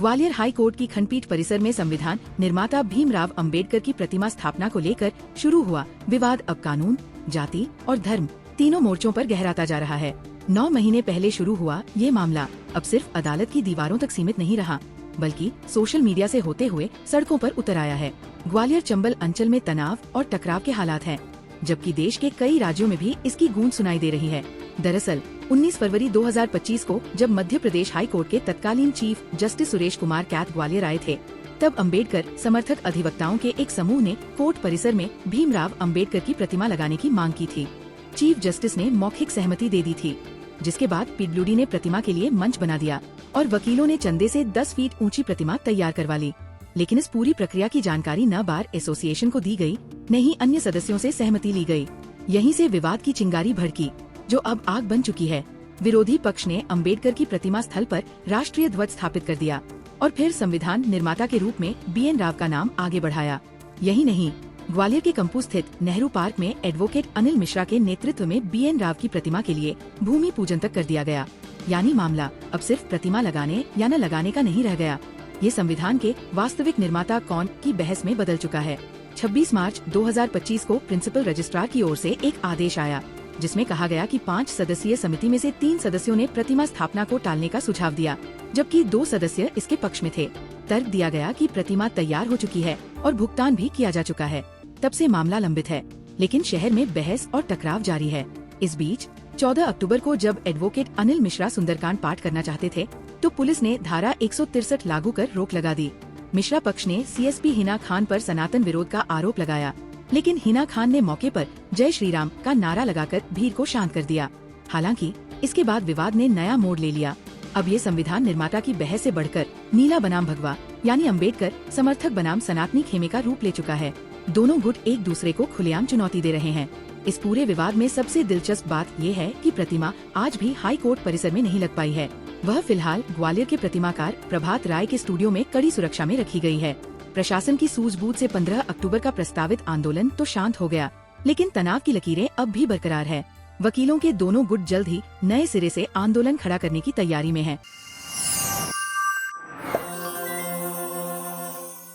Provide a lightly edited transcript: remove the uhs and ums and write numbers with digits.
Gwalior high court की खंडपीठ परिसर में संविधान निर्माता भीमराव अंबेडकर की प्रतिमा स्थापना को लेकर शुरू हुआ विवाद अब कानून, जाति और धर्म तीनों मोर्चों पर गहराता जा रहा है। 9 महीने पहले शुरू हुआ ये मामला अब सिर्फ अदालत की दीवारों तक सीमित नहीं रहा, बल्कि सोशल मीडिया से होते हुए सड़कों पर उतर आया है। ग्वालियर चंबल अंचल में तनाव और टकराव के हालात हैं, जबकि देश के कई राज्यों में भी इसकी गूंज सुनाई दे रही है। दरअसल 19 फरवरी 2025 को जब मध्य प्रदेश हाई कोर्ट के तत्कालीन चीफ जस्टिस सुरेश कुमार कैथ ग्वालियर आए थे, तब अंबेडकर समर्थक अधिवक्ताओं के एक समूह ने कोर्ट परिसर में भीमराव अंबेडकर की प्रतिमा लगाने की मांग की थी। चीफ जस्टिस ने मौखिक सहमति दे दी थी, जिसके बाद पीडब्ल्यूडी ने प्रतिमा के लिए मंच बना दिया और वकीलों ने चंदे से 10 फीट ऊंची प्रतिमा तैयार करवा ली। लेकिन इस पूरी प्रक्रिया की जानकारी न बार एसोसिएशन को दी गई, न ही अन्य सदस्यों से सहमति ली गई। यहीं से विवाद की चिंगारी भड़की, जो अब आग बन चुकी है। विरोधी पक्ष ने अंबेडकर की प्रतिमा स्थल पर राष्ट्रीय ध्वज स्थापित कर दिया और फिर संविधान निर्माता के रूप में BN राव का नाम आगे बढ़ाया। यही नहीं, ग्वालियर के कंपू स्थित नेहरू पार्क में एडवोकेट अनिल मिश्रा के नेतृत्व में BN राव की प्रतिमा के लिए भूमि पूजन तक कर दिया गया। यानी मामला अब सिर्फ प्रतिमा लगाने या न लगाने का नहीं रह गया, ये संविधान के वास्तविक निर्माता कौन की बहस में बदल चुका है। 26 मार्च 2025 को प्रिंसिपल रजिस्ट्रार की ओर से एक आदेश आया, जिसमें कहा गया कि 5 सदस्यीय समिति में से 3 सदस्यों ने प्रतिमा स्थापना को टालने का सुझाव दिया, जबकि 2 सदस्य इसके पक्ष में थे। तर्क दिया गया कि प्रतिमा तैयार हो चुकी है और भुगतान भी किया जा चुका है। तब से मामला लंबित है, लेकिन शहर में बहस और टकराव जारी है। इस बीच 14 अक्टूबर को जब एडवोकेट अनिल मिश्रा सुंदरकांड पाठ करना चाहते थे, तो पुलिस ने धारा 163 लागू कर रोक लगा दी। मिश्रा पक्ष ने CSP हिना खान पर सनातन विरोध का आरोप लगाया, लेकिन हिना खान ने मौके पर जय श्री राम का नारा लगाकर भीड़ को शांत कर दिया। हालांकि इसके बाद विवाद ने नया मोड़ ले लिया। अब ये संविधान निर्माता की बहस से बढ़कर नीला बनाम भगवा यानी अंबेडकर समर्थक बनाम सनातनी खेमे का रूप ले चुका है। दोनों गुट एक दूसरे को खुलेआम चुनौती दे रहे हैं। इस पूरे विवाद में सबसे दिलचस्प बात ये है कि प्रतिमा आज भी हाई कोर्ट परिसर में नहीं लग पाई है। वह फिलहाल ग्वालियर के प्रतिमाकार प्रभात राय के स्टूडियो में कड़ी सुरक्षा में रखी गई है। प्रशासन की सूझबूझ से 15 अक्टूबर का प्रस्तावित आंदोलन तो शांत हो गया, लेकिन तनाव की लकीरें अब भी बरकरार है। वकीलों के दोनों गुट जल्द ही नए सिरे से आंदोलन खड़ा करने की तैयारी में हैं।